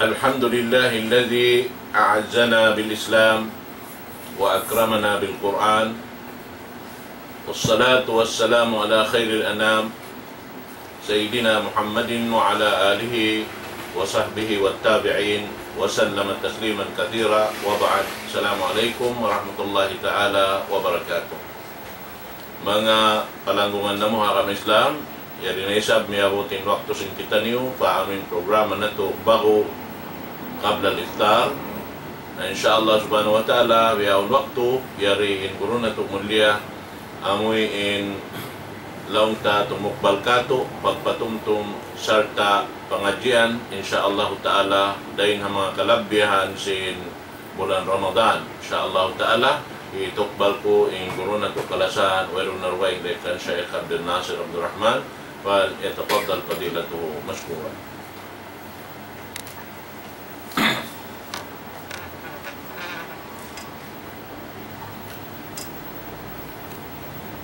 الحمد لله الذي أعزنا بالإسلام وأكرمنا بالقرآن والصلاة والسلام على خير الأنام سيدنا محمد وعلى آله وصحبه والتابعين وسلم تسليما كثيرا وبعد. السلام عليكم ورحمة الله تعالى وبركاته. Mga palanggungan na mo haram Islam, yari na isab miyabutin waktu sin kita niyo pa amin programa na to bago qabla al-iftar. Na insyaAllah subhanahu wa ta'ala biyaw waktu yari in guru na to mulia amoy in laong ta tumukbal kato pagpatumtum sarta pengajian insyaAllah ta'ala dahin ang mga kalabyahan sin bulan Ramadan insyaAllah ta'ala itukbal ko in guru na to kalasan wairun narwaing dekan Syekh Abdul Nasir Abdul Rahman wal yatafaddal fadilatuhu mashkura.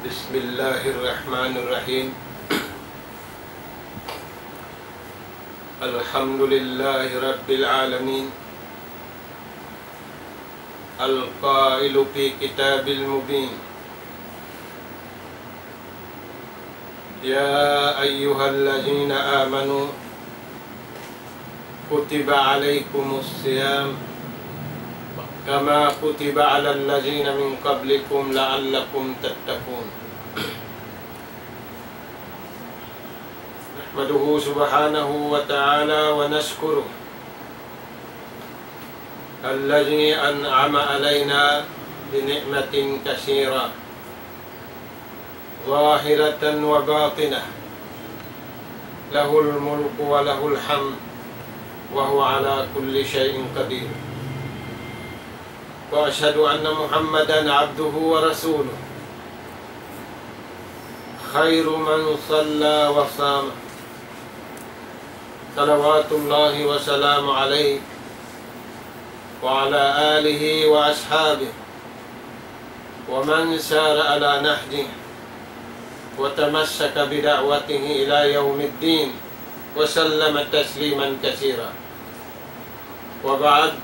Bismillahirrahmanirrahim. Alhamdulillahi rabbil alamin. Al-qailu fi kitabil mubin. Ya ayyuhallazina amanu kutiba alaikumus siyam kama kutiba alal ladzina min qablikum la'allakum tattaqun. Nahmaduhu subhanahu wa ta'ala wa nashkuruh alladzi an'ama alaina bi ni'matin katsira zahiratan wa batinah lahul mulku wa lahul hamd wa huwa ala kulli syai'in qadir. Wa asyhadu anna Muhammadan abduhu wa rasuluh khairu man shalla wa sama salawatullahi wa salamu alaihi wa ala alihi wa ashabihi wa man sara ala nahjihi wa tamassaka bida'watihi ila yaumiddin wa sallama tasliman katsira. Wa ba'd.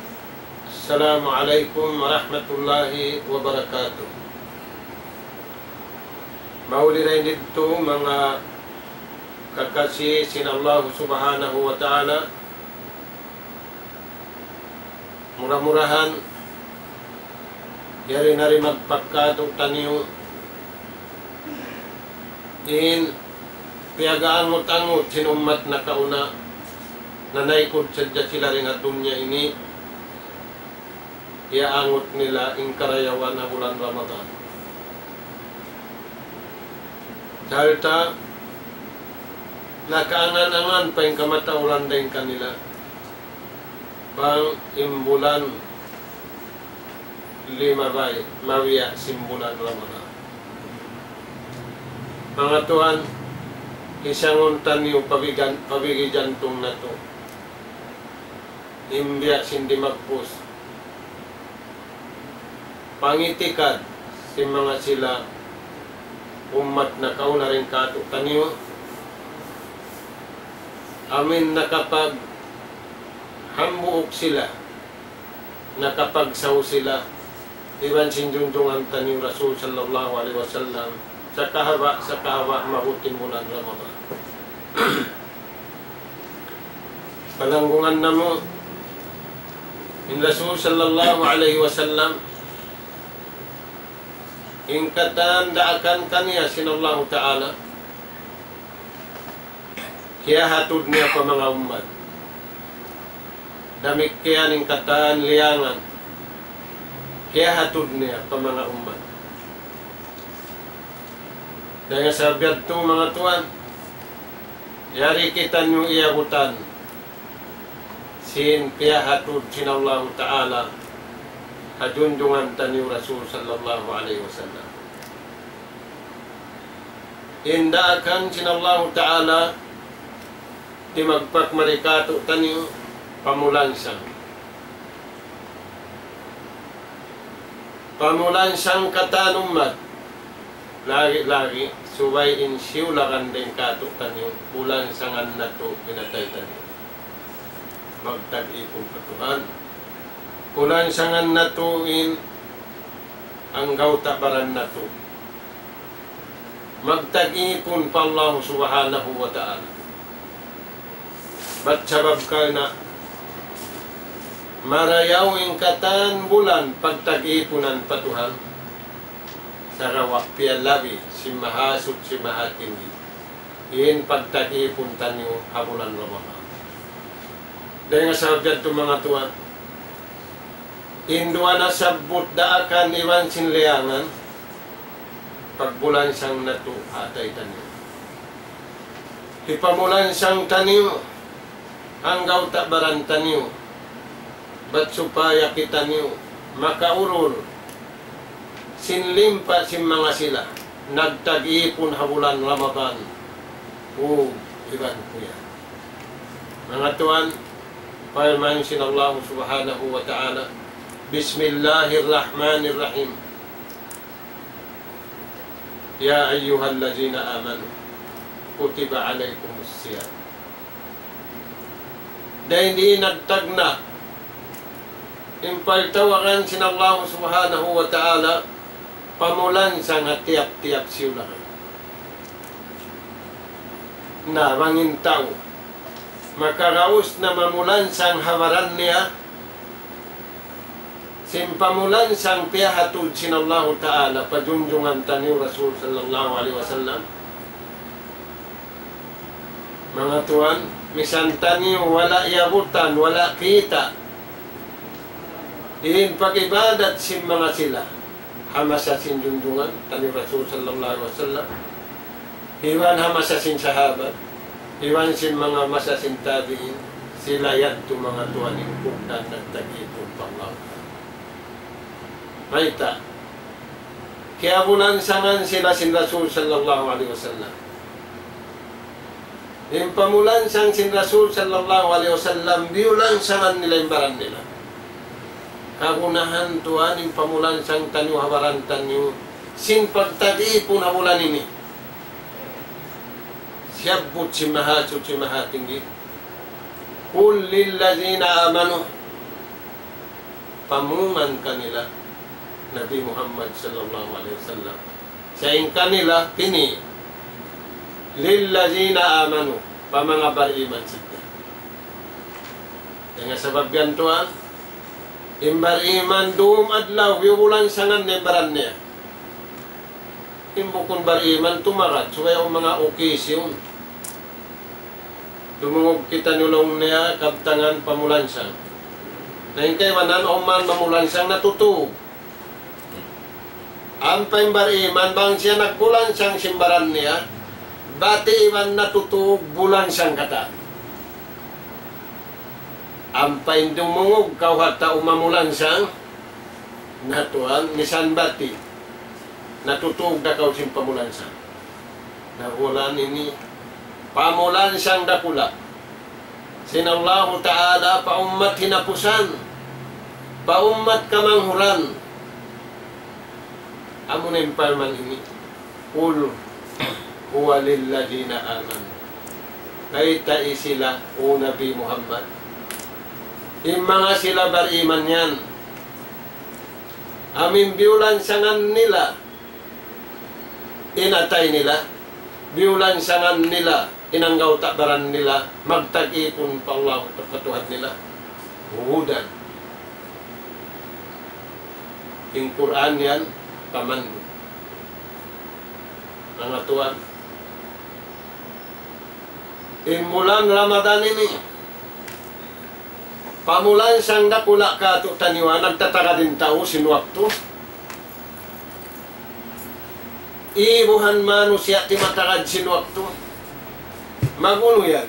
Assalamualaikum warahmatullahi wabarakatuh. Mauliray dito mga kakasi sin Allah subhanahu wa ta'ala. Murah-murahan yari nari magpagkato taniyo in piagaan mo tangot sinummat na kauna nanaykod sadya sila rin at dunya ini iaangot nila in karayawan na bulan Ramadan. Salta nakaangan-angan pa yung kamatauran din kanila pang imbulan lima bay mawiya simbulan Ramadan. Mga tuhan, isanguntan niyo pabigi jantong na to imbiya sindi magpus pangitikad si mga sila umat na kauna rin kato taniyo amin nakapag hambuok sila nakapagsaw sila iban sinjunjungan taniyo Rasul sallallahu alaihi wasallam sa kahawa mahutin bulan Ramadan. Palanggungan na mo in Rasul sallallahu alaihi wasallam in katandaakan kaniya sinallahu ta'ala kaya hatod niya pa mga umat damik kaya ning kataan liyangan kaya hatod niya pa mga umat dahil sa biyad to mga tuwan yari kita nyo iabutan sin kaya hatod sinallahu ta'ala hadundungan taniyo Rasul sallallahu alaihi wasallam. Indaakan sinallahu ta'ala di magpakmarikato taniyo pamulansang. Pamulansang katanummat lagi-lagi subay in siulakan din kato taniyo bulan sangan na to pinatay taniyo. magtag-ipon katuhan. Kulan sangan natuin ang gawtabaran nato. Magtag-ipon pa Allah subhanahu wa ta'ala. Ba't sabab ka na marayawing katan bulan pagtag-ipunan patuhan sa rawak piyalabi si mahasud si mahatinggi. Iin pagtag-ipon tanyo habulan Ramadan. Dahil nga sabab ito mga tuwan, Indua na sabot daakan iwan sinliangan pagbulan siyang natu atay tanyo. Hipamulan siyang tanyo hanggaw tabaran tanyo. Ba't supaya kita niyo makaurol sinlimpa si mga sila nagtag-ipon habulan Ramadan. Iban ko yan. Mga tuwan, payaman sinallahu subhanahu wa ta'ala. Bismillahirrahmanirrahim. Ya ayyuhallazina amanu kutiba alaikumus siyam. Dahil di nagtagna impaltawakan sinallahu subhanahu wa ta'ala pamulan sa nga tiap-tiap siyulahan. Na mangin tao makaraos na mamulan sang hamaran niya simpamulan sang piyahatud sinallahu ta'ala pajunjungan tani Rasul sallallahu alaihi wasallam. Mga tuan, misan tani wala yabutan, wala kita. Ihin pag-ibadat sim mga sila. Hamasa sin junjungan tani Rasul sallallahu alaihi wasallam. Iwan hamasa sin sahabat. Iwan sin mga masa sin tabi'in. Sila yan to mga tuan ingkuktan nagtag-ipon panglaw. Maita. Kaya bulan sangan sila sin Rasul sallallahu alaihi wasallam. Yung pamulan sang sin Rasul sallallahu alaihi wasallam, biulan sangan nila imbaran nila. Kagunahan tuan yung pamulan sang tanyo habaran tanyo sin pagtag-ipon habulan ini. Siyabot si mahasud si mahatinggi. Kul lillazina amanu pamungan kanila Nabi Muhammad sallallahu alaihi wasallam. Sa kanila kini lillazina amanu pamanga bariman sila. Dengan sebab yan tuan imbar iman dum adlaw biulan sangan nembaran niya. Imbukon bar iman tumarat supaya ang mga okisyon. Dumungog kita nulong niya kabtangan pamulan siya. Nahin kay manan o man mamulan siyang natutug. Ang paimbar iman bang siya nagbulan siyang simbaran niya, bati iman natutug bulan siyang kata. Ang paindumungog kawata umamulan siyang natuan misan bati. Natutug na kaw siyang pamulan siyang. Nahulan ini pamulan siyang dakula. Sinallahu ta'ala paummat hinapusan. Paummat kamanghuran. Amo na impalman ini. Kul huwa lilladina aman. Kaita isila o Nabi Muhammad. Yung mga sila bariman yan. Amin biulan sangan nila. Inatay nila. Biulan sangan nila. Inanggaw takbaran nila. Magtag-ipon pa Allah pagkatuhan nila. Hudan. Yung Quran yan, paman. Mga tuan. Imulan Ramadan ini. Pamulan sang dakula ka ito taniwa. Nagtataka din tao sinwakto. Ibuhan manusia ti matakad sinwakto. Magulo yan.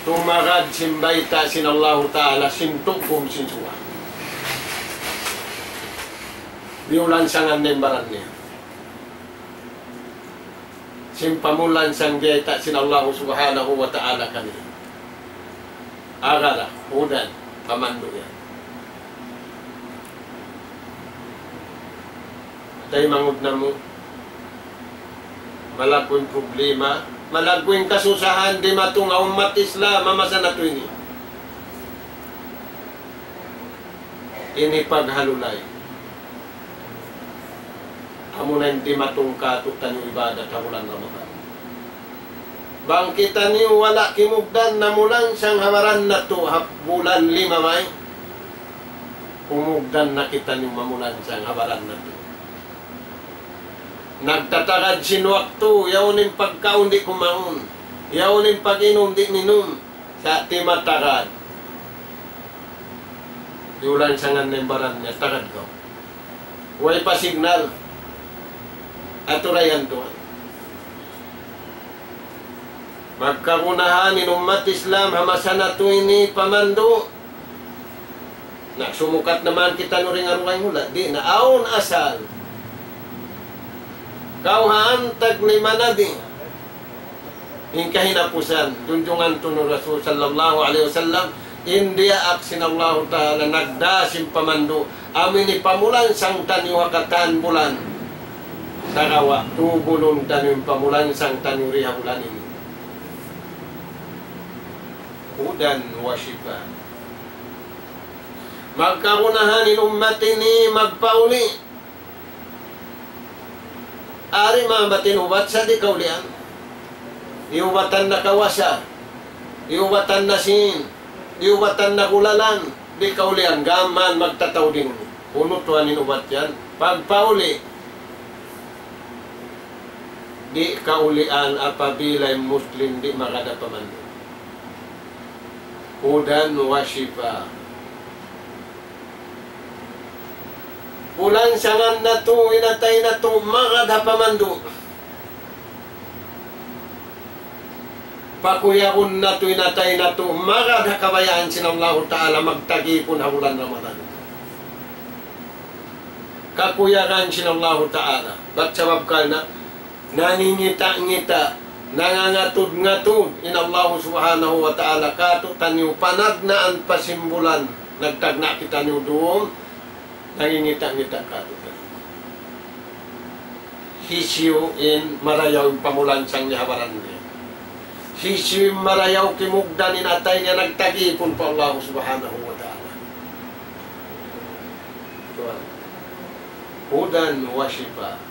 Tumarad simbayta sinallahu ta'ala sintugkong sinsuwa. Biulan sangan nembaran niya. Simpamulan sang biyayta sinallahu subhanahu wa ta'ala kanila. Agara, hudan, pamando yan. Tayo mangod na mo. Malakong problema malagwing kasusahan di matunga umat Islam mamasa na to ini paghalulay amo na hindi matungka tutan yung ibadat sa bulan Ramadan. Bangkitan niyo wala kimugdan na mulan siyang hamaran na to bulan 5 may umugdan na kita niyo mamulan siyang hamaran na to. Nagtatagad sinwakto, yawnin pagkaon di kumaon, yawnin pag-inom di minum, sa timatagad. Diulan sa nga nembaran niya, tagad ko. Huwag pa signal. Aturayan to. Magkakunahan in umat Islam, hamasana to ini pamando. Nagsumukat naman kita no ring arungay mula. Di na aon asal. Kauhaan tag ni manadi. Hingkahinapusan. Junjungan to no Rasul sallallahu alaihi wasallam. India aksin Allah Ta'ala nagdasim pamando. Amin ipamulan sang taniwakatan bulan. Sarawa, tubulong tanim pamulan sang tanuriha bulan ini. Hudan wa shifa. Magkakunahan in umat ini magpauli. Ari mga batin ubat sa di kaulian. Iubatan na kawasa. Iubatan na sin. Iubatan na kulalan. Di kaulian. Gaman magtataw din. Puno tuwan inubat yan. Pagpauli. Di kaulian apabila Muslim di makadapaman. Hudan wa shifa. Ulan sangan na to, inatay na to, makadapamando. Pakuyakun na to, inatay na to, makadakabayaan sinallahu ta'ala magtagipon ha bulan Ramadan. Kakuyakan sinallahu ta'ala. Ba't sabab ka na? Naningita-ngita, nangangatod-ngatod, inallahu subhanahu wa ta'ala, katutan niyo, panagnaan pasimbulan, nagtagna kita niyo doon, nangingita-ngita katutan. Hisyo in marayaw yung pamulansang niya habaran niya. Hisyo in marayaw kimugdan in atay niya nagtagipon pa Allah subhanahu wa ta'ala. Hudan wa shifa.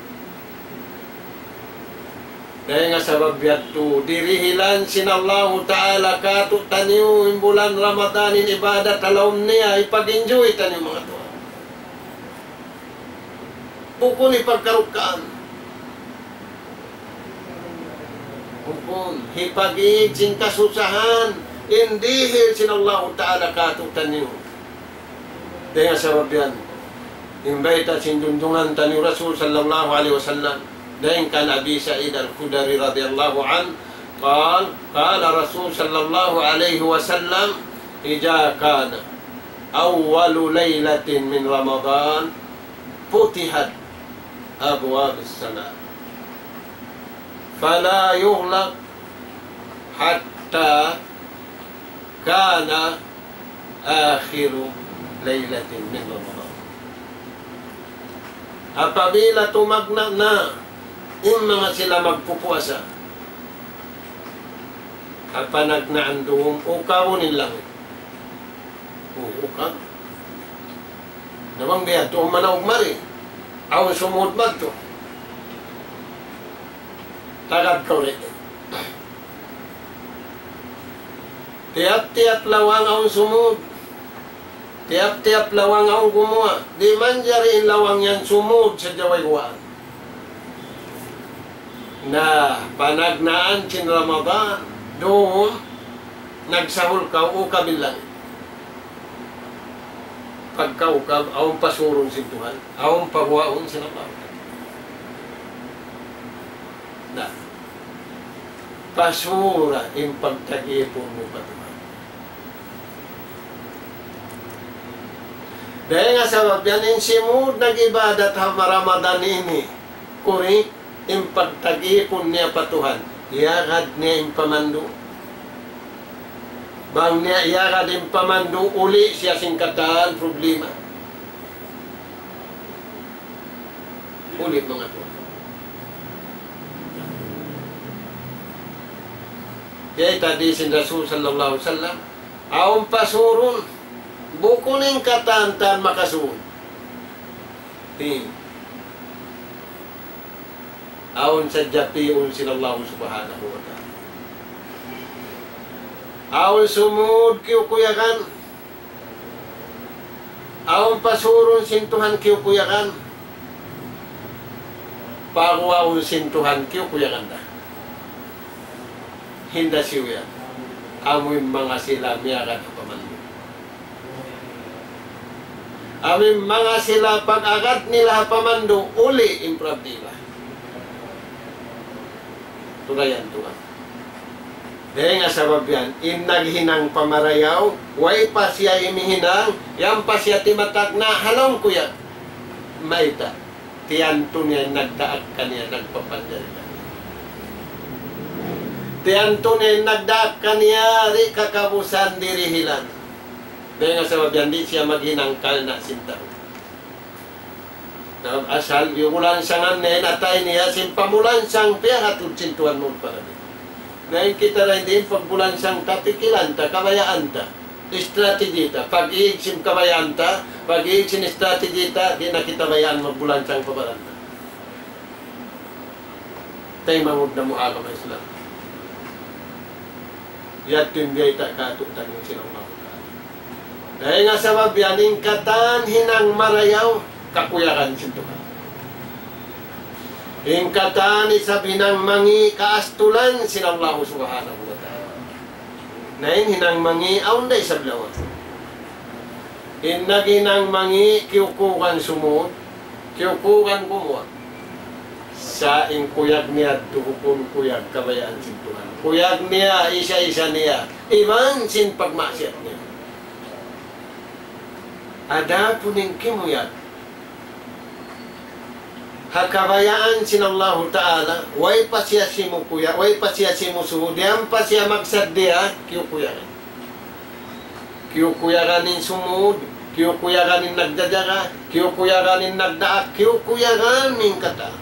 Dahil nga sa babyatu, dirihilan sinallahu ta'ala katutan niyo yung bulan Ramadan in ibadat alaum niya, ipag-enjoy taniyo mga tuwa. Bukun ipagkarukaan. Bukun, hipag-iig sin kasusahan, indihil sinallahu ta'ala katutan niyo. Dahil nga sa babyan, imbayta sindundungan taniyo Rasul sallallahu alaihi wasallam, dahil kan Abi Sa'id al-Khudari radiyallahu an, qala Rasul sallallahu alaihi wasallam, ija kana awwalu laylatin min Ramadan, putihat أبواب السماء فلا يغلق حتى كان آخر ليلة من رمضان. Apabila tumagna na yung mga sila magpupuasa at panagnaan doon, ukawunin lang. Ukaw. Namang diya, doon manawag mari. Awan sumud ba ito? Tagad ka ulit. Tiap-tiap lawang awan sumud. Tiap-tiap lawang awan gumawa. Di man jariin lawang yan sumud sa jaway-waan. Na panagnaan sin Ramadan, doon nagsahol ka o kabilang. Pagkaukab, awang pasurong si Tuhan, awang pagwaon si Allah. Na, pasura yung pagtagipon mo pa Tuhan. Dahil nga sa babyan, yung simud nag-ibadat ha Ramadan ini, kuri, yung pagtagipon niya pa Tuhan, iyagad niya yung pamando. Bang niya iyara din pamandu uli siya singkataan problema. Ulit mga to. Kaya tadi sin Rasul sallallahu alaihi wasallam, aon pasurun, bukuning katantan makasuon. Aon sa japiun sinallahu subhanahu wa ta'ala. Aon sumud kiyukuyakan. Aon pasurun sintuhan kiyukuyakan. Pagwaon sintuhan kiyukuyakan na. Hinda siya. Amoy mga sila miyakan ang pamalo. Amoy mga sila pag-agat nila pamando, uli improve nila. Tulayan tuwa. Dahil nga sabab yan, naghinang pamarayaw, way pa siya imihinang, yan pa siya timatak na halong kuya. Maita, tiyanto niya, nagdaag ka niya, nagpapandal ka niya. Tiyanto niya, nagdaag ka niya, ri kakabusan dirihilan. Dahil nga sabab yan, di siya maghinang kal na sintaw. Asal, yung ulan siyang anen, atay niya, simpamulan siyang piyahatod sintuan mo pa rin. Ngayon kita rin din, pagbulan siyang tapikilan ta, kabayaan ta, strategi ta. Pag-iig sim kabayaan ta, pag-iig sin strategi ta, di na kita bayaan magbulan siyang pabalan ta. Tayo mangod na mo agam Islam. Yat yung biyay ta katutan yung sinang mahutaan. Dahil nga sabab yan, ingkatan hinang marayaw, kakuyakan sintuhan. Ingkatan isabinang mangi kaastulan sinallahu subhanahu wa ta'ala. Nain hinang mangi aunday sablawan. Naginang mangi kiyukukan sumut, kiyukukan kumuha. Sa kuyag niya tukupon kuyag kabayaan sintuhan. Kuyag niya, isa-isa niya. Iban sin pagmasyat niya. Ada puning kimuyag. Hakabayaan sinallahu ta'ala, way pa siya simukuya, way pa siya simusuhud, yan pa siya magsadya, kiyukuyaran. Kiyukuyaranin sumud, kiyukuyaranin nagdadara, kiyukuyaranin nagdaak, kiyukuyaranin kata.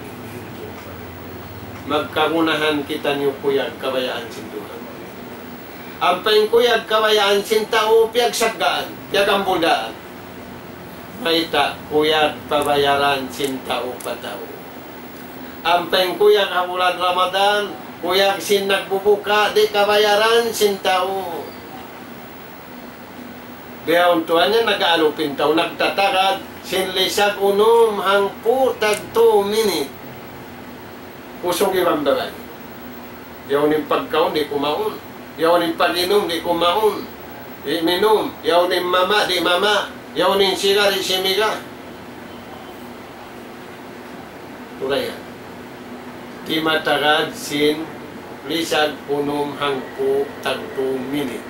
Magkagunahan kita niyo kuyag kabayaan sintuhan. Ang paingkuyag kabayaan sintao, piyag saggaan, piyag ambudaan. Maita, kuyag pabayaran sintao patao. Ampeng kuyag habulan Ramadan, kuyag sin nagbubuka, di kabayaran sintao. Diyaw tuwan niya nag-aalupin tao, nagtatagad, sinlisag unom hangpu tag 2 minute. Usog ibang bagay. Diyaw ning pagkaon, di kumaon. Diyaw ning pag-inom, di kumaon. Di minom. Diyaw ning mama, di mama. Yaw ning siga, di simiga. Tulaya. Timatagad sin lisag unom hangpu tag 2 minute.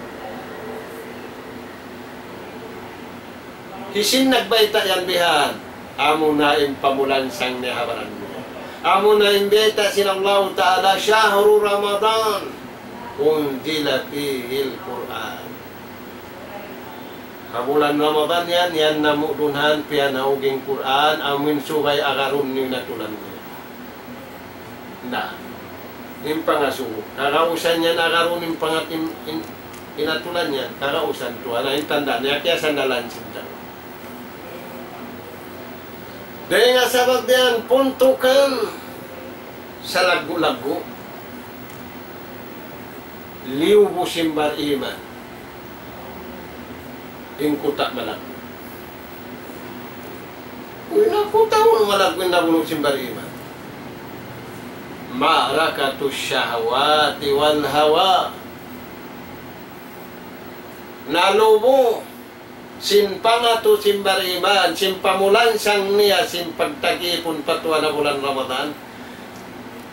Hisin nagbaita yan bihan. Amo na impamulan sang nihabaran mo. Amo na imbeta sinallahu ta'ala syahru Ramadan. Unzila fihil Qur'an. Bulan Ramadan yan namudunhan piya nauging Quran amin subay agarun ni natulan niya. Na, yung pangasuho. Karausan niya agarun yung pangatim inatulan niya. Karausan to. Ano yung tanda niya kaya sandalan sinta. Dahil nga sabag diyan, puntukan sa lagu-lagu. Liubo simbar iman. Ingkuta malago. Unakuta mo malago na bulong simbariman. Ma'rakatus syahwati wal hawa. Nalubo sinpangatu simbariman, simpamulan sang niya simpagtagipon patwa na bulan Ramadan.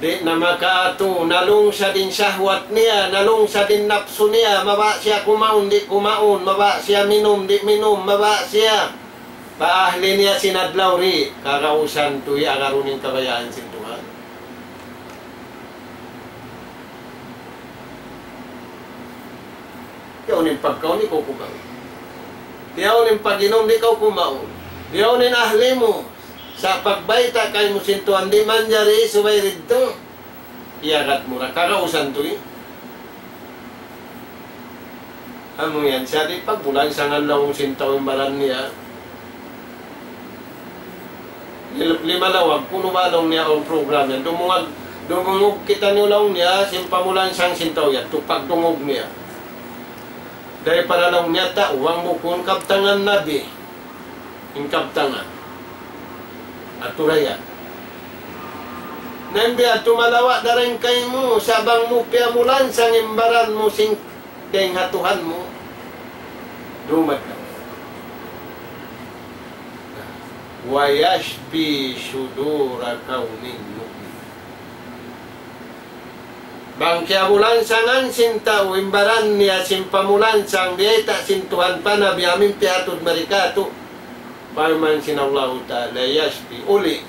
Di na makaato, nalung sa din syahwat niya, nalung sa din napso niya, maba siya kumaon, di kumaon, maba siya minom, di minom, maba siya. Paahli niya sinadlaw ri, karausan tuwi agarunin kabayaan sintuhan. Yaw nin pagkaon, di ko kumaon. Yaw nin pag-inom, di ko kumaon. Yaw nin ahli mo. Sa pagbaita kay mo sintuan, di man jari subay rito. Iyagat mo na. Kakausan to eh. Amo yan siya, di pagbulan sa nga lawong sintaw yung baran niya. Limalawag, puno balong niya ang program yan. Dumungog kita nyo lang niya, simpamulan siyang sintaw yan, tupagdungog niya. Dahil para lang niya uwang mukun kaptangan nabi. Yung kaptangan. At turaya. Nambi at tumalawa na rin kayo mo, sabang mo piamulan sang imbaran mo sing deng hatuhan mo. Dumad ka. Wayashpi sudura kaunin mu'min. Bang kiamulan sangan sinta o imbaran niya simpamulan sang dieta sintuhan pa na biyamin piatod marikato. Parman sinallahu ta'ala yashpi uli.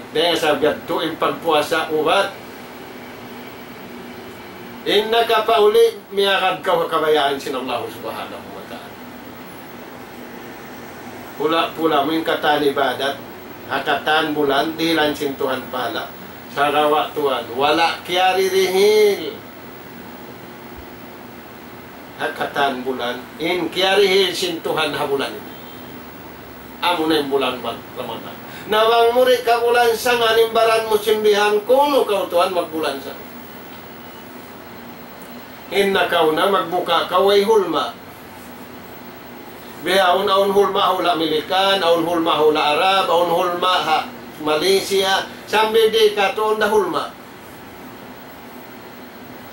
Dahil sabi ito, yung pagpuasa ubat. Inna ka pa uli, miyakad ka kabayaan sinallahu subhanahu wa ta'ala. Pula mo yung katani badat, hakatan bulan, dilan sintuhan pala. Sa rawa tuan, wala kiyari rihil. Hakatan bulan, in kiyari rihil sintuhan habulan. Amo na yung bulan Ramadan. Nawang muri ka bulan sang animbaran mo simbihan kuno kautuan magbulan sang. Inna kau na magbuka kaway hulma. Bihaon aun hulma hula Amerikan, aun hulma hula Arab, aun hulma ha Malaysia, sambil di katuon na hulma.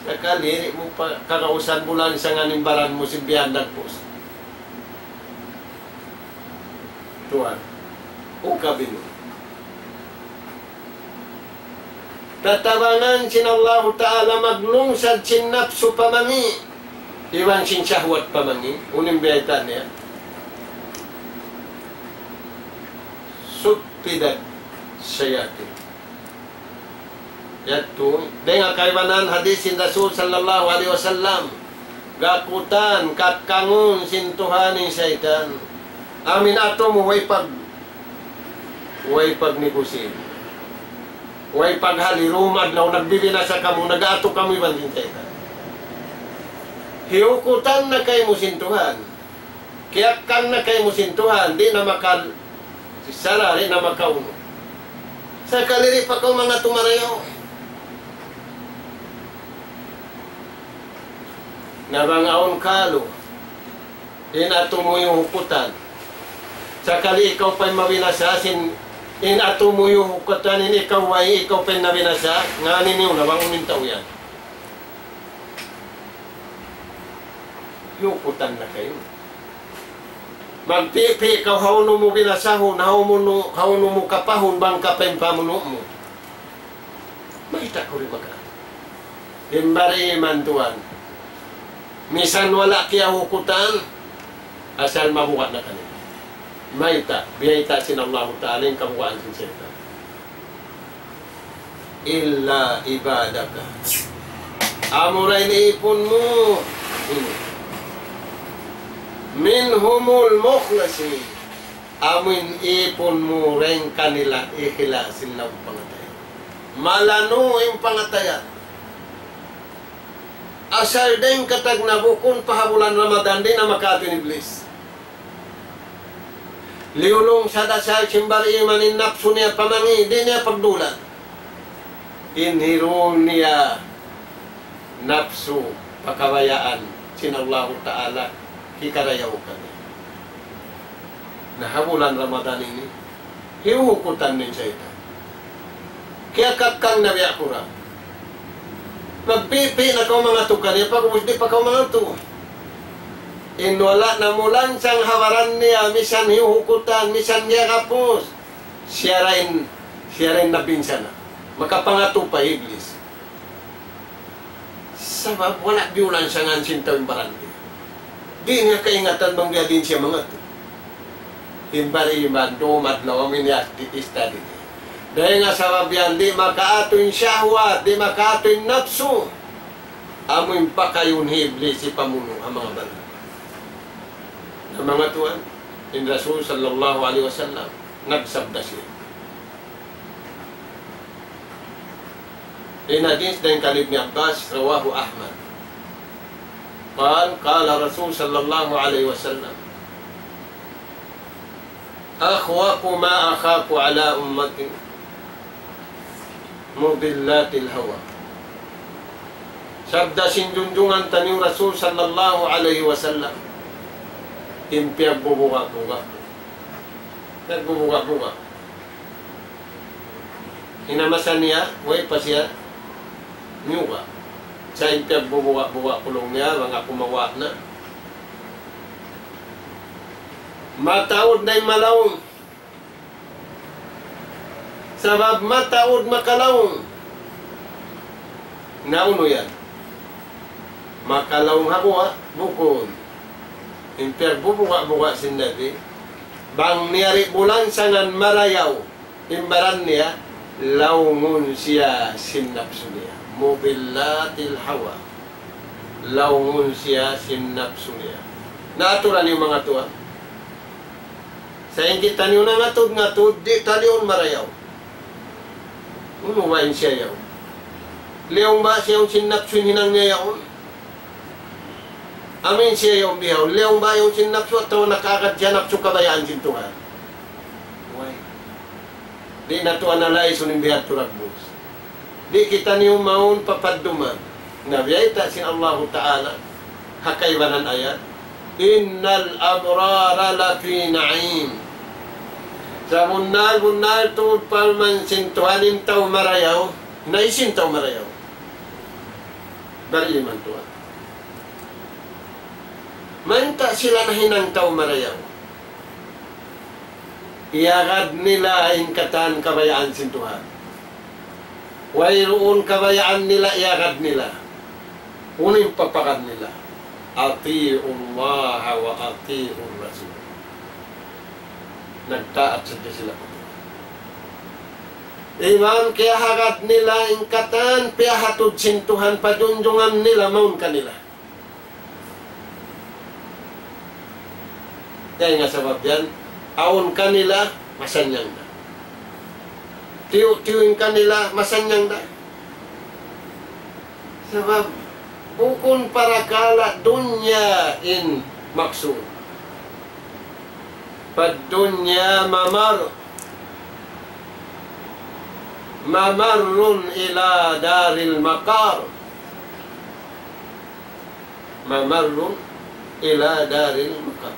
Sakali mo pa kakausan bulan sang animbaran mo simbihan nagpus. Tuan. Ukabinu. Tatabangan sinallahu ta'ala maglungsad sin nafsu pamangi. Iwan sin syahwat pamangi. Unim biyaitan niya. Sutidat sayatin. Yaitu, dengan kaibanan hadis sin Rasul sallallahu alaihi wasallam. Gakutan, katkangun sin Tuhaning syaitan. Amin ato mo way pagnikusin. Way paghalirumad law nagbibinasa kamo, nag-ato kamo iban din tayo. Hiukutan na kayo mo sintuhan. Kiyakan na kayo mo sintuhan. Di na makal sisara, di na makauno. Sa kaliri pa ko mga tumarayaw. Nabangaon kalo. Inato mo yung hukutan. Sa kali ikaw pa'y mawinasasin. Inato mo yung hukatanin, ikaw pa'y nabinasa. Nganin yung nabang umintaw yan. Hukutan na kayo. Magpipi ikaw hauno mo binasahon, hauno mo kapahon, bang kapeng pamuno mo. Makita ko rin baka. Himbari imantuan. Misan wala kaya hukutan, asal mabuhat na kanila. Maita, biyayta sinallahu ta'ala yung kabukaan sin seta. Illa ibadaka. Amuray na ipon mo. Minhumul mukhlasin. Amin ipon mo rin kanila ikhilasin lang pangatayan. Malano yung pangatayan. Asal din katag nabukon pahabulan Ramadan din na makatin iblis. Liulong sa dasal simbari imanin napso niya pamangi, di niya pagdulan. Inhiro niya napso pakabayaan sinallahu ta'ala kikarayaw ka niya. Nahabulan Ramadan ini, hiuhukutan din siya ito. Kaya kakang nabiya ko ra. Magpipi na kau mga tukan niya, pag-ubus di pa kau mga tukan. Inwala na mulan sang hawaran niya, misan hiuhukutan, misan niya kapos. Siya rin nabinsa na. Makapangato pa iblis. Sabab, wala biulan siya nga sintaw yung barangay. Di nga kaingatan bang niya din siya mga to. Himbari iman, dumad na kami niya study niya. Dahil nga sabab yan, di makaato yung syahwat, di makaato yung napso. Amoy pa kayong iblis si pamuno ang mga barangay. Ang mga tuwan, in Rasul sallallahu alaihi wasallam, nagsabda siya. In hadis dan kalib ni Abbas, rawahu Ahmad. Qala Rasul sallallahu alaihi wasallam, akhwaqu ma akhaku ala ummati mudillatil hawa. Sabda sinjunjungan tani Rasul sallallahu alaihi wasallam, impiyag bubuka-buka. Nagbubuka-buka. Inamasan niya, way pa siya, nyuga. Sa impiyag bubuka-buka kulong niya, mga kumawa na. Mataod na'y malawong. Sabab mataod makalawong. Nauno yan. Makalawong hakuha, bukod. Impiyag bubuka-buka sin Nabi. Bang niyari bulan sangan marayaw. Imbaran niya, laungun siya sinapsu niya. Mubillatil hawa. Laungun siya sinapsu niya. Natural yung mga tuwa. Sa ingkit taniyo na ngatod, di taliyon marayaw. Unuwain siya yaw. Leong ba siya yung sinapsu hinang niya yaon? Amin siya yung bihaw. Leong ba yung sinapsu at taon nakakadyanapsu kabayaan sintuhan? Why? Di na to analay suning bihat turagbus. Di kita niyo maun papaduman. Nabiyayta si Allah Ta'ala. Hakaywanan ayat. Innal abrara lafi na'im. Sa bunal tuod palman sintuhanin tao marayaw. Naisin tao marayaw. Bari man tuwa. Manta sila na hinang tao marayaw. Iagad nila ingkatan kabayaan sintuhan. Wayroon kabayaan nila, iagad nila. Uning papakad nila. Ati'ullah wa ati'ur Rasul. Nagtaat sadya sila. Iman kaya hagad nila ingkatan, piyahatod sintuhan, padunjungan nila, maun kanila. Kaya nga sabab yan, aon kanila, masanyang na. Tiyo-tiyuin kanila, masanyang na. Sabab, bukun para kala dunya in maksud. Pad dunya mamarrun ila daril maqar. Mamarrun ila daril maqar.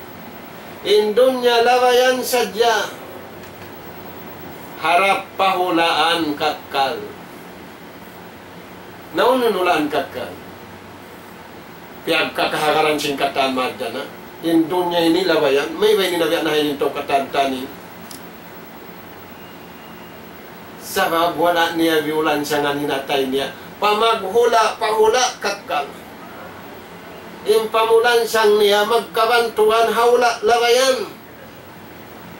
In dunya lawayan sadya, harap pahulaan kakal. Naununulaan kakal. Piyag kakahagaran singkatan madya na. In dunya ini lawayan, may way ninabiyak na hinito katantani. Sabab wala niya viulan siya nga ninatay niya. Pamaghula, pahula kakal. Impamulan siyang niya, magkabantuan, hawla, lawayan.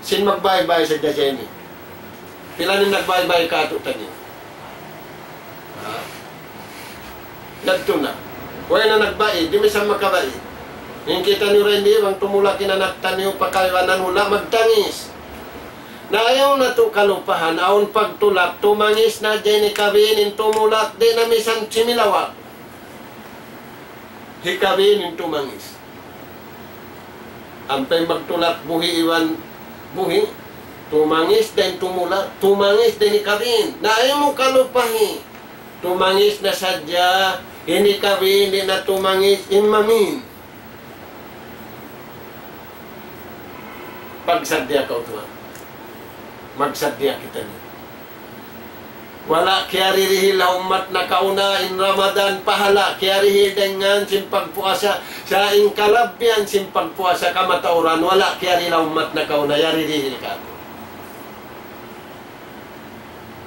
Sin magbaybay sa Dajeni. Pila ni nagbaybay ka ito tani. Dagto na. Huwag na nagbay, di may sa makabay. Yung kita niyo rin di, bang tumula kinanaktan niyo, pakaywanan hula, magtangis. Na ayaw na to kalupahan, aon pagtulak, tumangis na dyan ikabinin, tumulak, di na misan similawak. Hikabinin tumangis. Ampay magtulak buhi iwan buhi. Tumangis din tumulak. Tumangis din ikabin. Na ayaw mo kalupahi. Tumangis na sadya. Inikabin din na tumangis imamin. Pagsadya ka ito. Magsadya kita niya. Wala kaya ririhil umat na kauna in Ramadan pahala kaya ririhil dengan simpagpuasa sa inkalabyan simpagpuasa kamatauran wala kaya ririhil umat na kauna yaririhil ka.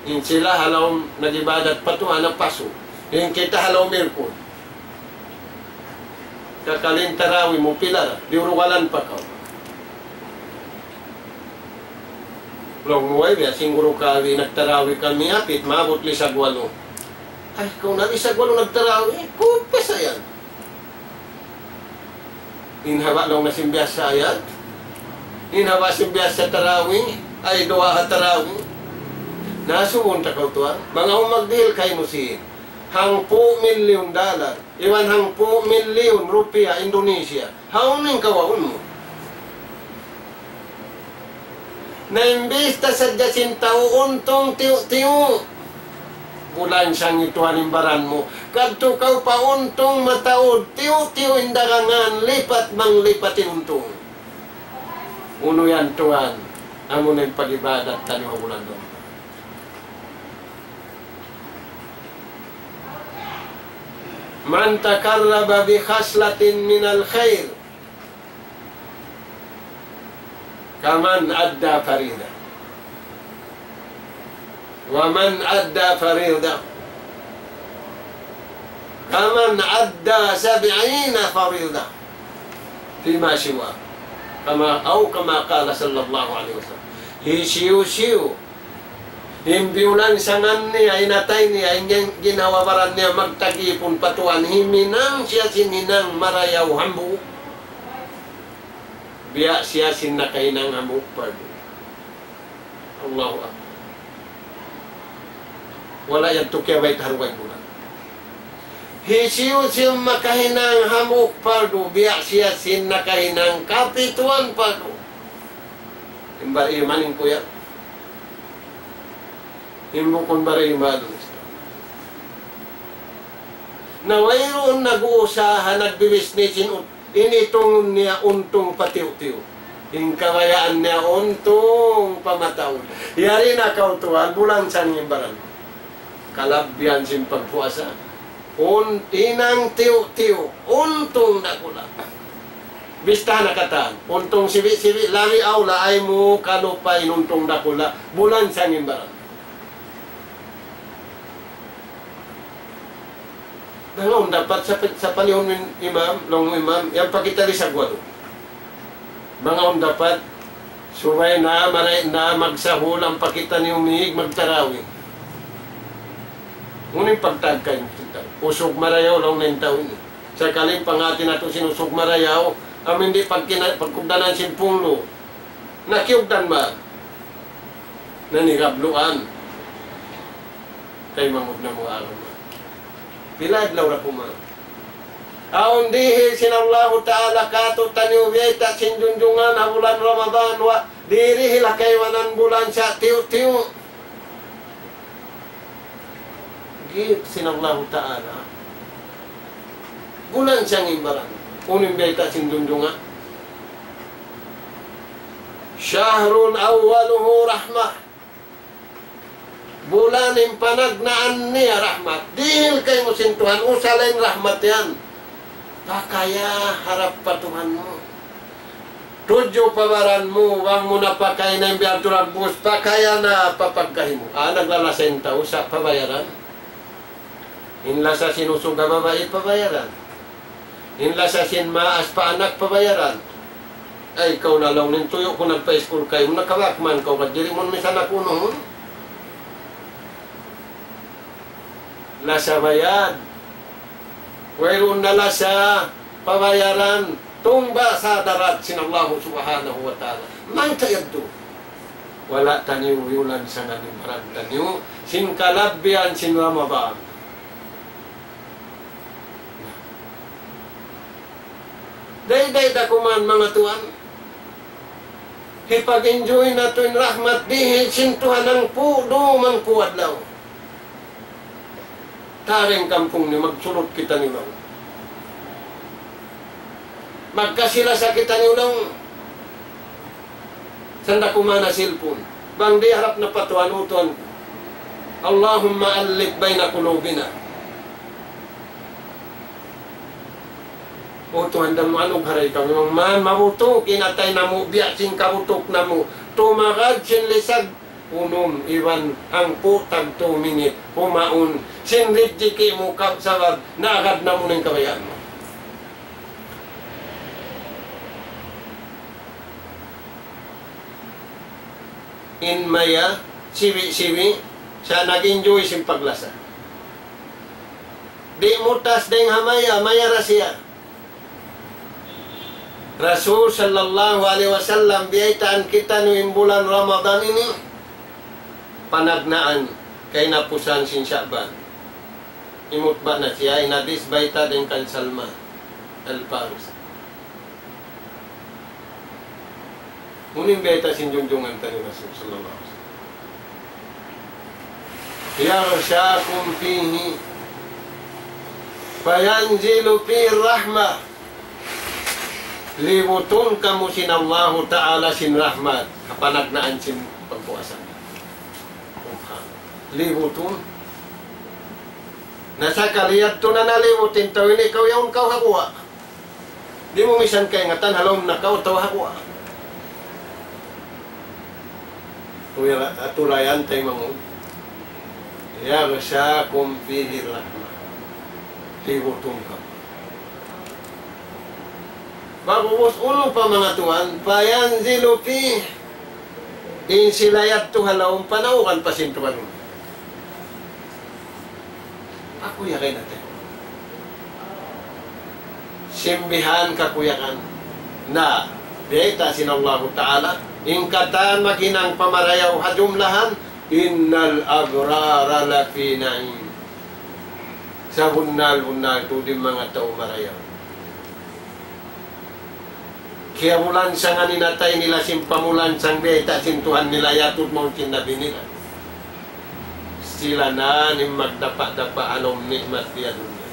In sila halaw nagibadat patuhan ng paso. In kita halaw mirkon. Kakalin tarawi mo pilar, diuruwalan pa ka. Long way, siguro kami nagtarawi kami hapit, maabot li sa gwalo. Ay, kung nari sa gwalo nagtarawi, kumpas ayan. Inhawa lang na simbiyas sa ayan. Inhawa simbiyas sa tarawi, ay doa ha tarawi. Nasuon ta kautuan, mga umagdihil kayo mo si $10 million, iwan $10 million Indonesia. Hauning kawaun mo. Naimbista sa jasin tao untong tiyo-tiyo. Bulan siyang ituan imbaran mo. Kadto kau pa untong mataod, tiyo-tiyo indarangan, lipat mang lipatin untong. Uno yan tuan, amo na yung pag-ibadat taniwa bulan doon. Man takarraba bi khaslatin minal khair kaman adda farida wa man adda farida kaman adda 70 farida fima siwa kama qala sallallahu alaihi wasallam hisiu himbiulan sangan niya, inatay niya, ginawawaran niya magtagipon patuan, himinang siya sininang marayaw hambu. Biya siya sinakainang hambu. Allahu Akbar. Wala yan tukyaway taruay bulan. Hisiyo siya makahinang hamuk pardo, biya siya sinakainang kapituan pardo. Imbar imanin ko yan. Himbukon bari imadong na mayroon nag-uusahan, nagbibisnisin, initong niya untong patiw-tiw. Ingkawayaan niya untong pamataon. Yari na kautuan, bulan sa nimbaran. Kalabyan sin pagpuasa. Inang tiw-tiw, untong nakula. Bista nakataan, untong sibi-sibi, lari awla ay mo kalupay untong nakula, bulan sa nimbaran. Ngayon, dapat sa panahon ng imam, yung pagkitali sa gwado. Mga dapat, suway na, maray na, magsahul, ang pakita ni umihig, magtarawi. Ngunit pagtagkay, usog marayaw lang na yung taon. Sa kaling pangati na ito sinusog marayaw, ang hindi pagkugdanan simpunglo, nakiugdan ba? Nanirabluan. Kay mamod na mo alam. Bilad laura kuma. Aon dihi sinallahu ta'ala kato taniubiyay ta sinjunjungan na bulan Ramadan wa diri hilakay wanan bulan sa tiyo-tiyo. Git sinallahu ta'ala. Bulan siyang imbaran. Unim biyay ta sinjunjungan. Syahrun awaluhu rahmah. Bulan yung panagnaan niya rahmat. Dihil kayo mo sintuhan, usalain rahmat yan. Pakaya harap patuhan mo. Tudyo pabaran mo, wang mo na pakay na yung biyaturag bus, pakaya na papagkahin mo. Naglalasin tao sa pabayaran. Inla sa sinusuga babae, pabayaran. Inla sa sinmaas pa anak, pabayaran. Ay, ikaw na lang nintuyo kung nagpa-school kayo, nakawakman ka, kadiri mo misan ako noon. Lasa bayad. Mayroon na lasa pabayaran. Tumba sa darat sinallahu subhanahu wa ta'ala. Mang kayad to. Wala taniw yulan sa nanimbarang taniw. Sin kalabyan sin Ramadan. Day-day dakuman mga tuan. Hipag-enjoy na to in rahmat dihi sintuhan ng pudo mang puwadlaw. Taring kampung ni magsulot kita ni Long. Magkasila sa kita ni Long. Sanda kumana silpon. Bang di harap na patuan-utuan. Allahumma alif bayna kulubina. Utuan dan mo anong haray kami. Man mabuto, kinatay na mo, biyak sing kabutok na mo. Tumagad sin lisag. Unum, iwan, ang putag 2 minute, pumaun, sinridjiki mo kapsawad, naagad na mo ng kabayaan mo. In maya, siwi-siwi, siya nag-enjoy sin paglasa. Di mutas deng hamaya, maya rasya. Rasul sallallahu alaihi wasallam biyaitaan kita noong bulan Ramadan ini, panagnaan kay napusan sin Sya'ban. imut ba na siya inadis baita din kan Salman al-Farisi. Muning baita sinjunjungan tani Rasul sallallahu alaihi wasallam. Yaghshakum fihi fayanzilu fi rahmah. Libutun kamu sin Allah Ta'ala sin rahmat. Kapanagnaan sin pagpuasan. Libutun. Nasa kaliyat to na nalibutin tao ini ikaw yung kau hakuha. Di mo misan kay ngatan halom na kau tao hakuha. Tulayan tayo mga yaghshakum fihi rahmah. Libutun ka. Bagubos ulo pa mga tuwan, payanzilu fi insilayat to halawang panaukan pasintuan. Ako yakin natin. Simbihan kakuyakan na beta sinallahu ta'ala ingkatan makinang pamarayaw hajumlahan innal agrara lafi na'im. Sa hunnal-hunnal to din mga tao marayaw. Kaya mulan sa nga ninatay nila simpamulan sang beta sintuhan nila yatud mong kinabi nila. Sila na ni magdapa-dapa anom nikmat diya dunya.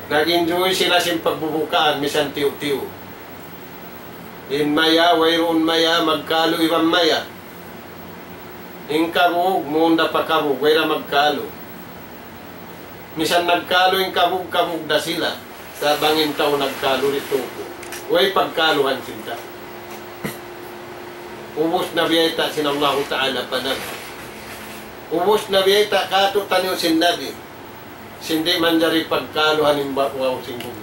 Nag-enjoy sila simpagbubukaan misan tiyo-tiyo. In maya, wayroon maya, magkalo ibang maya. In kabug, munda pa kabug, wayra magkalo. Misan nagkalo in kabug-kabug na sila. Sa bangin tao nagkalo rito ko. Way pagkaluhan sinta. Ubos na biyayta sinallahu ta'ala panag. Ubos na biyayta kato tanyo sin Nabi. Sindi man jari pagkaluhan ng bakwaw singgong.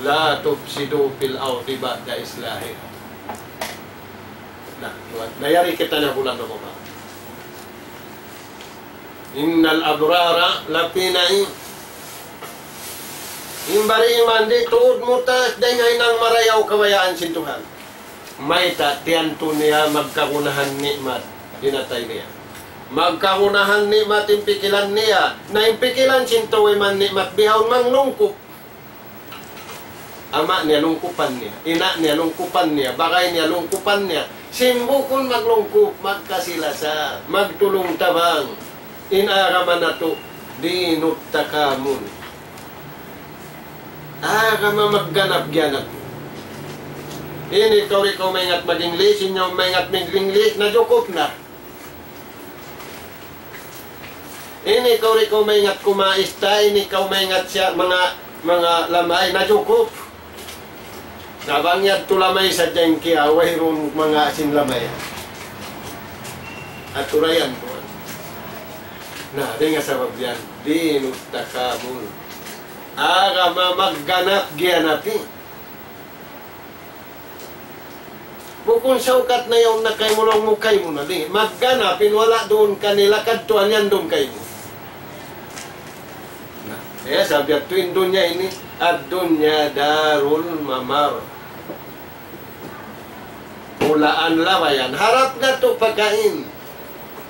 La tufsidu fil ardi ba'da islahiha. Nayari kita na bulan mo ba? Innal abrara lafi na'im. Imbari iman di tuod mo tas dahil nang marayaw kawayaan sin Tuhan. May tiyanto niya magkagunahan nikmat dinatay niya. Magkagunahan nikmat impikilan niya. Na impikilan sin Tuhan man nikmat bihawon mang lungkup. Ama niya lungkupan niya. Ina niya lungkupan niya. Bakay niya lungkupan niya. Simbukon maglungkup magkasilasa. Magtulong tabang. Inaraman na to dinut takamun. Kama magganap-ganap. Ini ikaw maingat mag-English, inyo maingat mag-English, nadukop na. Ini ikaw maingat kumaista, ini ikaw maingat siya mga lamay, nadukop. Nabangyat to lamay sa dyan kaya, wayroon mga asin lamay. At turayan po. Na, di nga sabab yan, dinut takamul. Agama magganap gianapi. Bukun saukat na yung nakay mo lang mukay mo na di. Magganapin wala doon kanila kadtuan yan doon kayo. Kaya sabi at tuwin dunya ini at dunya darul mamar. Hulaan lawayan. Harap na to pagkain.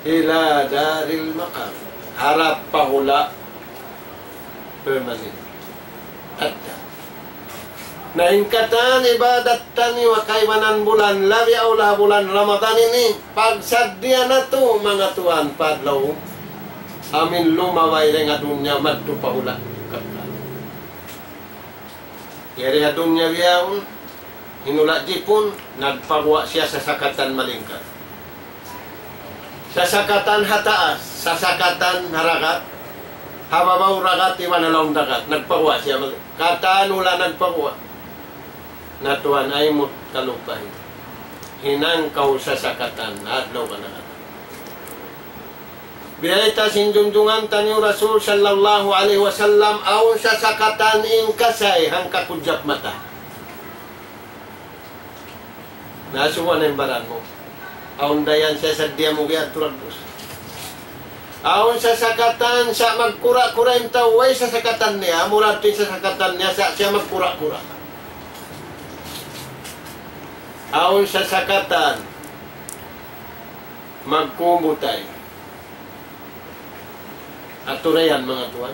Ila daril makar. Harap pahula. Permanent. At naingkatan ibadat tani wa kaymanan bulan labi aula bulan Ramadan ini pagsadya na to mga tuan padlaw amin lumaway nga dunya madto pahula kakal yari ha dunya biyaon hinula jipon nagpagwa siya sa sakatan malingkar sa sakatan hataas sa sakatan harakat hababaw ragat iwan alawang dagat nagpagwa siya katanula nagpagwa natuan ay mut kalupay hinangkaw sa sakatan adlaw ka na biyayta sinjunjungan tanyo Rasul sallallahu alaihi wasallam aon sa sakatan ing kasay hang kakudjap mata nasuwa na yung baran mo aon dayan siya sa diya mo gaya turagos aon sa sakatan sa magkura-kura yung taway sa sakatan niya muratin sa sakatan niya siya magkura-kura aon sa sakatan magkumutay Aturayan mga tuwan.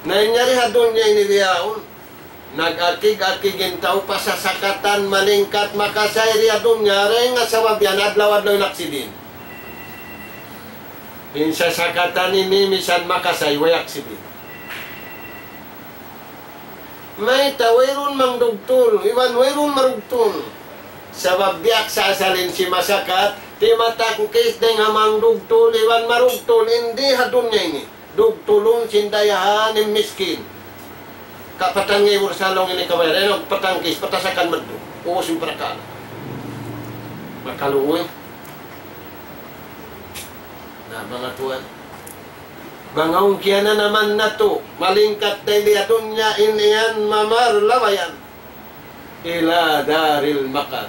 Nainyari hadon niya inibiyaon. Nag-akig-akigin tao pa sa sakatan, malingkat, makasay riyadon niya. Ray nga sa mabyan, adlaw-adlaw naksidin. Sa sakatan ini, misan makasay, way aksidin. May tawirun mang dugtol, iwan wirun marugtol. Sa babyak sa asalin si masakat, ti matakukis na nga mang dugtol, iwan marugtol, hindi hadon niya ini. Dugtulong sindayahan ng miskin. Kapatan ngayon sa salong ini kawayan, patangkis, patasakan maddo. Uwas yung parakala. Makaluoy. Na mga tuwan. Bangaong kiya na naman na to. Malingkat na iliyadon niya iniyan mamarlawayan. Ila daril makar.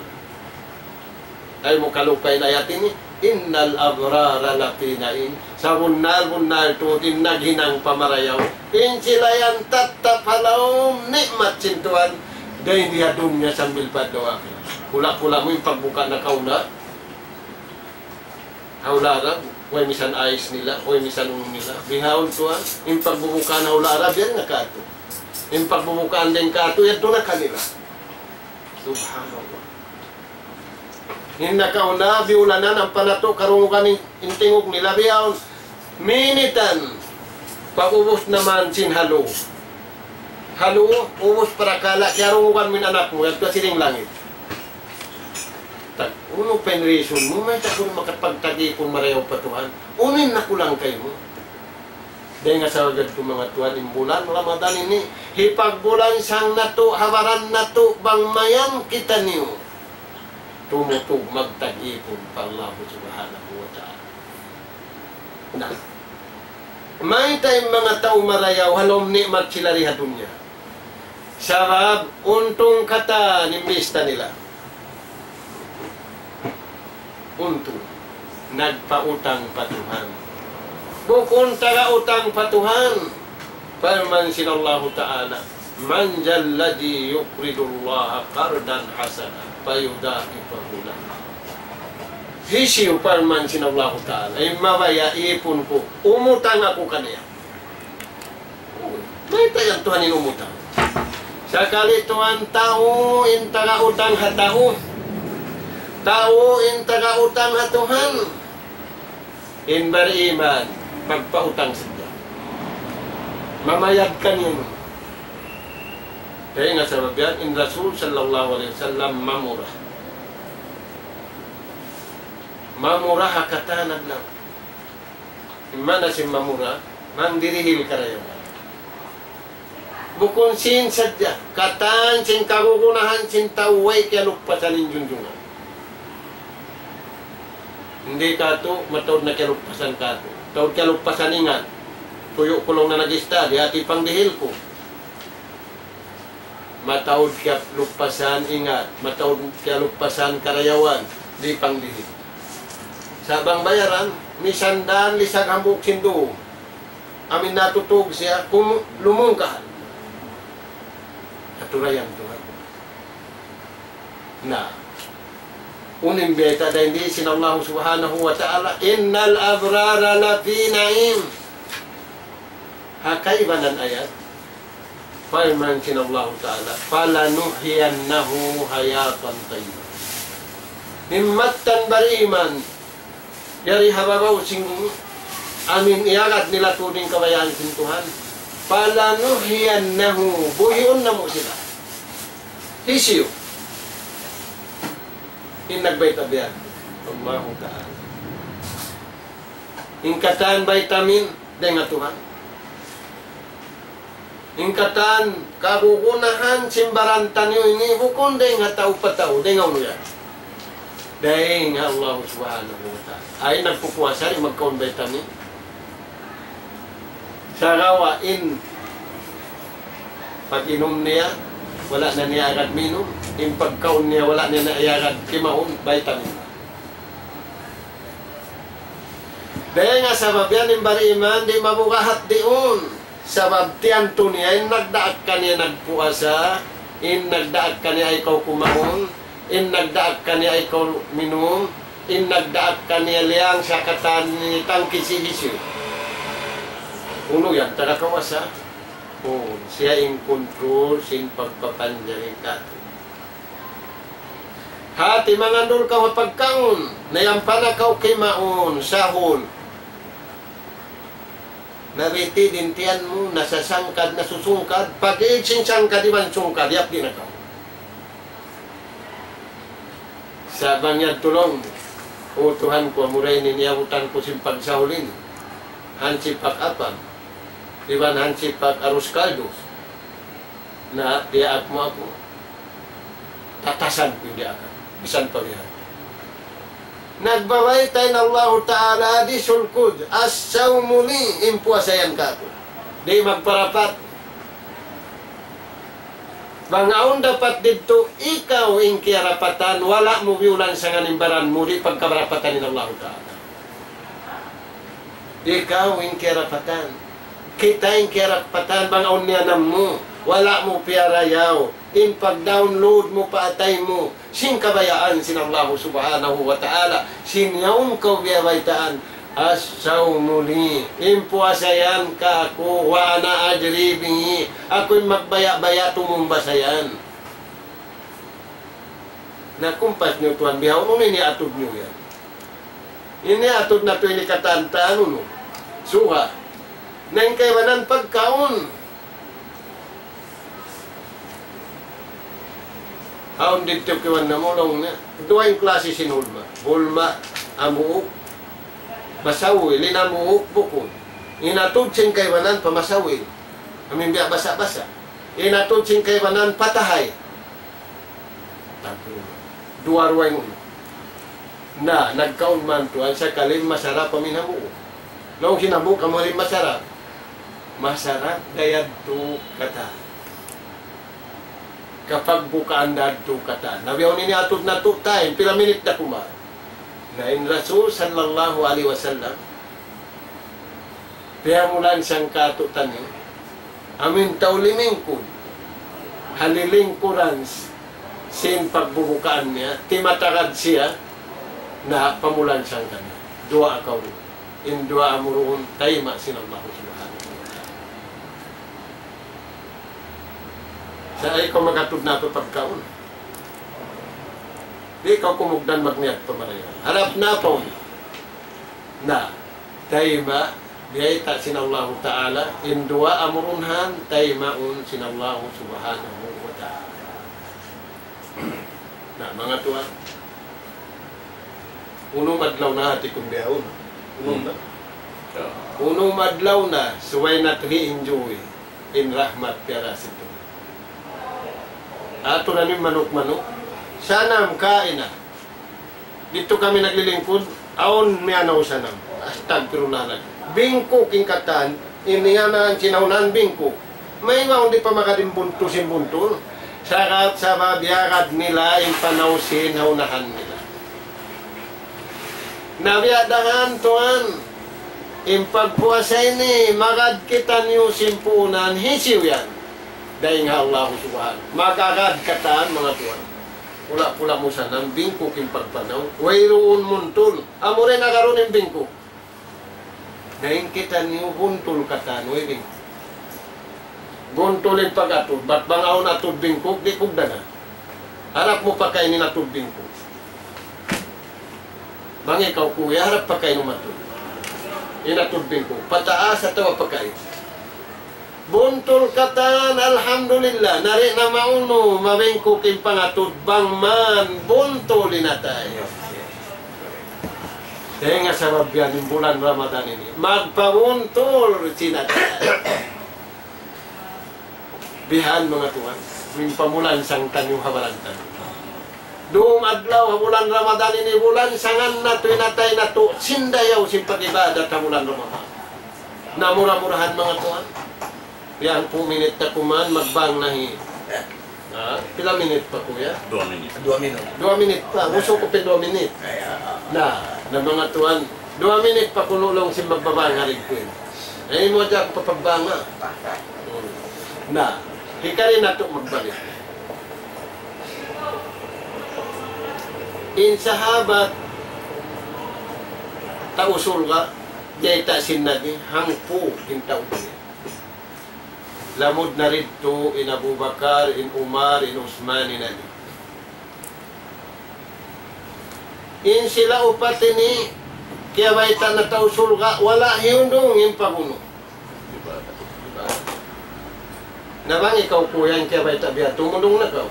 Ay mo kalupay na yatin innal abrara lapinain. Sa bunal-bunal tutin naghinang pamarayaw. Insilayan tatapalaw nikmat sintuan. Dahil niyadon niya sambil padoa. Pula-pula mo yung pagbuka na kauna. Haularab. Huwag misan ayos nila, huwag misan nila. Bihawon tuan, yung pagbubukaan na ularab, yan na kato. Yung pagbubukaan din kato, yan na kanila. Subhanallah. Yung nakauna, biulanan ang panato, karungukan yung tingog nila. Bihawon, minitan, pag-ubos naman sin halo. Halo, ubos para kala, kaya rungukan mo yung anak mo, yan ka siling langit. Uno penreason mo, may takon makapagtagi kung marayaw patuhan. Unin na kulang kayo mo. Dahil nga sa agad ko mga tuhan, imbulan, Ramadan ini, hipagbulan sang nato, hawaran nato, bangmayan kita niyo. Tumutog magtag-ipon pa Allah subhanahu wa ta'ala. Na, may tayong mga tao marayaw, halom nikmat sila rihadun niya. Sabab, untong kata nimbista nila. Untung nagpautang patuhan. Bukun taga utang patuhan. Firman sinallahu ta'ala, man jalladhi yukridullaha qardan hasana payudaifahu lahu. Hisiyo firman sinallahu ta'ala, ay mabaya ipon ko, umutang ako kaniya. May tayang Tuhanin umutang. Sakali Tuhan tao, in taga utang hatao. Tao in taga-utang hatuhan. In beriman, pagpautang siya. Mamayag ka niyo. Kaya nga sa babyan, in Rasul sallallahu alaihi wasallam mamurah. Mamurah hakatanag lang. Mana si mamurah, mandirihil karayawan. Bukon sin sadya, katan sin kagugunahan sin taway kaya lupasan in junjungan. Hindi ka ito, matawad na kalugpasan ka ito. Tawad kalugpasan ingat. Tuyo kulong na nag-ista, di ati pang dihil ko. Matawad kalugpasan ingat. Matawad kalugpasan karayawan, di pang dihil. Sabang bayaran, misandan lisag hambuk sindo. Amin natutog siya, kung lumungkahan. Aturayan ito. Na, uning beta dahil di sinallahu subhanahu wa ta'ala innal abrara lafi na'im. Hakaibanan ayat firman sinallahu ta'ala falanuhyiyannahu hayatan tayyibah. Nimmatan bariman yari hababaw sing amin iagat nila tuning kabayaan sin Tuhan. Falanuhyiyannahu buhiun na mo sila. Hisiyo in nagbaytabiyan Allahu ta'ala. Ingkatan vitamin dengan Tuhan. Ingkatan kagugunahan simbaran tanyo ini bukon dengan tau patau dengan uyan. Dengan Allah subhanahu wa ta'ala. Ay nagpupuasa rin magkaon vitamin. Sarawain pag-inom niya wala na niya agad minum. Yung pagkaon niya, wala niya na agad kimaon, vitamin. Dahil nga sabab yan, yung bariman, di mabukahat diun. Sabab tiyanto niya, yung nagdaag ka niya nagpuasa, yung nagdaag ka niya ikaw kumaon, yung nagdaag ka niya ikaw minum, yung nagdaag ka niya liyang sa katan ni tangkisi-hisi. Uno yan, tarakawasa. Siya in control, sin pagpapanjari ka. Hati mangandol ka mapagkaon, nayampana ka kay maon, sahon. Nariti din tiyan mo, nasasangkad, nasusungkad, pag-iigsing sangkad, di man sungkad, yap din ako. Sa bangyad tulong, o Tuhan ko, amuray niniyabutan ko sin pagsahulin, hansi pag-apan, iban hansi pag-arus kaldos, na diaak mo ako, tatasan ko yung diakan, bisan pagyahan. Nagbabay tayo ng Allah Ta'ala di sulkud, asaw muli, impuasayan ka ako. Di magparapat. Bangaon dapat dito, ikaw ing kiarapatan, wala mo viulan sa ganimbaran mo, di pagkabarapatan ng Allah Ta'ala. Ikaw ing kiarapatan. Kita ing kiarapatan, bangaon niya na mo, wala mo piarayaw, in pag-download mo paatay mo, sin kabayaan sin Allah Subhanahu wa Ta'ala, sin yaong kawyabaitaan, asaw muli, impuasayan ka ako, wa na ajribingi, ako'y magbaya-baya tumumbasayan. Nakumpas nyo tuan bihaw, nung iniatod nyo yan. Iniatod na ito inikatanta, ano no? Suha. Nang kaiwanan pagkaon. Haon dito kiwan na mo lang na. Dua yung klase sinulma. Hulma, amuok, masawi, linamuok, bukod. Inatod sing kaiwanan, pamasawi. Amin biya basa-basa. Inatod sing kaiwanan, patahay. Dua ruway mo. Na, nagkaon man tuan sa kalim masarap paminamuok. Noong sinabuk, amo rin masarap. Masarap, dayad to kata. Kapag bukaan dadto kata. Nabiyaw nini atod na to time, pila minit na kuma. Na in Rasul sallallahu alaihi wasallam, kaya mulan siyang katutan niyo, amin taulimingkod, halilingkuran sin pagbubukaan niya, timatakad siya, na pamulan siyang kanya. Dua akaw rin. In dua amuruun, tayma sinallahu subhanahu wa ta'ala. Sa ay ko magatod na ito pagkaon. Di ikaw kumugdan magniat pamaraya. Harap na po na tayma biyayta sinallahu ta'ala in dua amurunhan taymaun sinallahu subhanahu wa ta'ala. Na mga tuwan, uno madlaw na hati kong biyaon. Unong madlaw na, suway na enjoy in rahmat piaras ito. Ato na ni manok-manok, sana kain na. Dito kami naglilingkod, aon miyanaw sanam. Astag pirunanan. Bingko king katan, iniya ang sinaunan bingko. May nga hindi pa makadimbuntusin-buntul. Sakat sa babiyakad nila, yung panausin, haunahan nila. Nabiyadahan tuan, impagpuasay ni, magad kita niyo simpunan, hisiw yan. Dahil nga Allah subhanahu. Magagad kataan mga tuan. Pula-pula mo sanang bingko king pagpanaw. Wayroon muntul. Amo rin nagaroon yung bingko. Dahil kita niyo buntul kataan, way bingko. Buntulin pag-atod. Ba't bang aon atod bingko? Di kugda na. Harap mo pa kainin atod bingko. Bang ikaw kuya, harap pa kayo matod. Inatubing ko. Pataas at tawa pa kayo. Buntol katan, alhamdulillah. Nari na mauno, mabingko king pangatod. Bang man, buntolin na tayo. Kaya nga sa babyan, yung bulan Ramadan ini. Magpabuntol, sinatay. Bihan mga tuwan. Yung pamulan sang tanyong habalantan. Doong adlaw, bulan Ramadan ini, bulan sangan na ito, inatay na ito, sindayaw simpag-ibadat sa bulan Ramadan. Namura-murahan mga tuwan. Yan, 2 minute na kuman, magbang nahi. Pila minute pa kuya? 2 minutes. 2 minutes. 2 minute pa, gusto ko pa 2 minute. Na mga tuwan, 2 minute pa kunulong si magbabang harig ko yun. Ay mo dyan papagbanga. Na, hikarin na ito magbalik. In sahabat, tausul ka, Jayta sinagi hangpu intaw niya. Lamod na rito in Abu Bakar, in Umar, in Usman, in Ali. In sila upat ini kaya bayta na tao sulga wala hiundong yung paguno. Diba? Nabang ikaw kuyan kaya bayta biya tumundong na kau.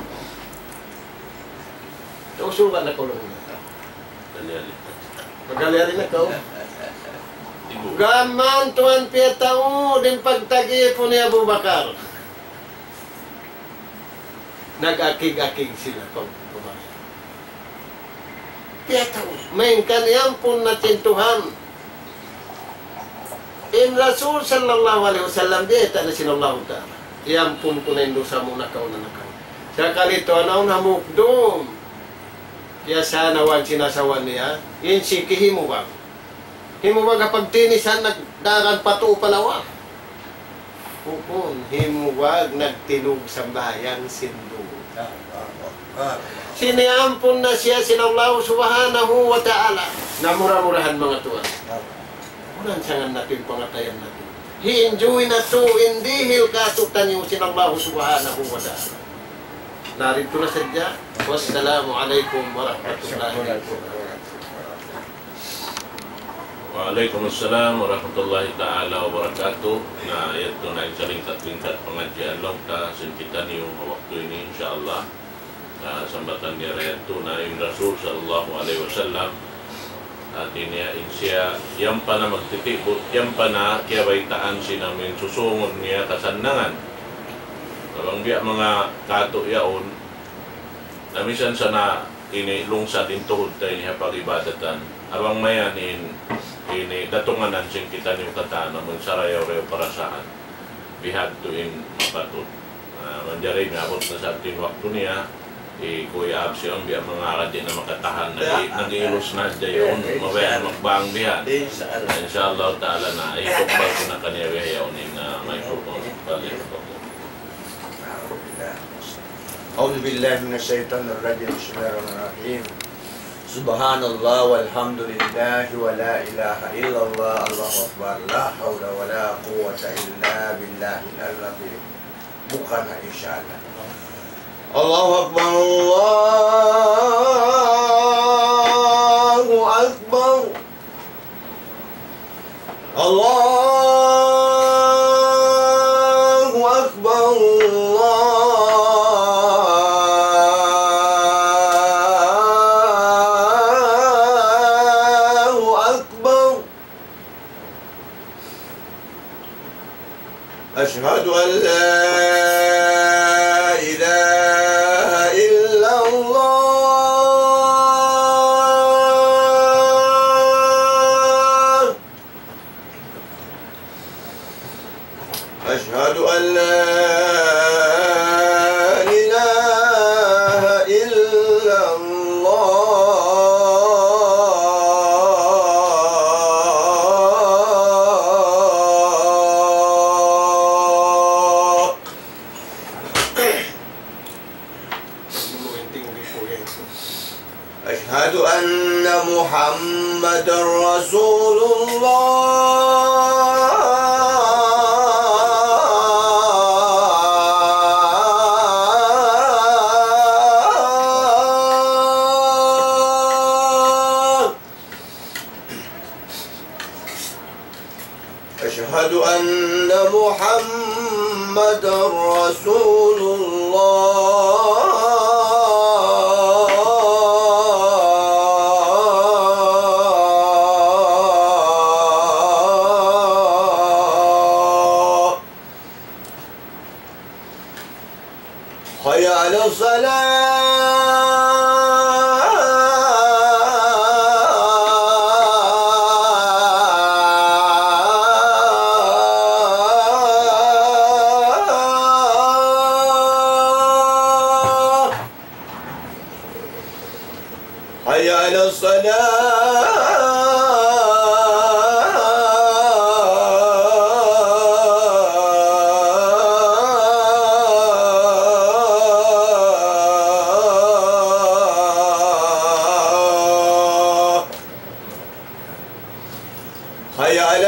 Tao sulga na kau lang na. Dali-dali. Magalyari na kau. Ibu. Gaman tuan piya tao din pagtagi po ni Abu Bakar. Nag-akig-akig sila kau. Piya tao. Main kaniyang pun natin Tuhan. In Rasul sallallahu alaihi wasallam dia tak na sinallahu ta'ala. Iyang pun ko na dosa mo na kau na nakaw. Sa kalito anaw na mukdum. Kaya sana wag sinasawan niya. In sikihimu bang. Himuwag kapag tinisan nagdagan pato palawa. Kukun, himuwag nagtilog sa bayang sindu. Siniampun na siya sinallahu subhanahu wa ta'ala. Namura-murahan mga tuwan. Ulan sangan natin pangatayan natin. Hi-enjoy na to, indihil katutan yung sinallahu subhanahu wa ta'ala. Narito na sadya. Wassalamualaikum warahmatullahi wabarakatuh. Waalaikumsalam warahmatullahi ta'ala wabarakatuh. Na ito na isalingkat-lingkat pengajian long ta sinkitan yung waktu ini insyaAllah. Sambatan dia raya tu na im Rasul sallallahu alaihi wasallam. At ini insya yang pana magtitik yang pana kaya baitaan sinamin susungon niya kasandangan. Abang dia mga kato yaon namisan sana ini lungsad intuhod tayo niya pag-ibadatan. Abang mayanin ini datunganan sing kita niyo kata namun sarayaw-rayaw perasaan bihag tuin mapatut manjari miabot na sa ating waktu niya Kuya Absyon biya mga kadya na makatahan nag-iilus na dya yun mabayan makbang bihan insyaAllah ta'ala na ikukbal ko na kaniya yaon na may pupong balik ko. أعوذ بالله من الشيطان الرجيم بسم الله الرحمن الرحيم سبحان الله والحمد لله ولا إله إلا الله الله أكبر لا حول ولا قوة إلا بالله العظيم bukan insyaallah Allahu Akbar Allahu Akbar Allahu Akbar أشهد أن لا إله إلا الله أشهد أن لا إله إلا أشهد أن محمد رسول الله أشهد أن محمد رسول الله حي على الصلاة حي على الصلاة حي على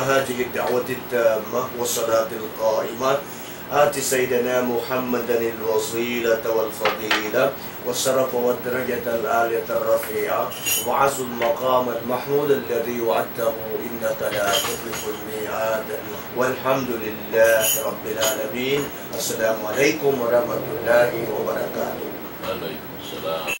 هذه الدعوة التامة والصلاة القائمة آت سيدنا محمدا الوسيلة والفضيلة والشرف والدرجة العالية الرفيعة وعز المقام المحمود الذي وعدته إنك لا تخلف الميعاد والحمد لله رب العالمين. السلام عليكم ورحمة الله وبركاته. Waalaikumsalam.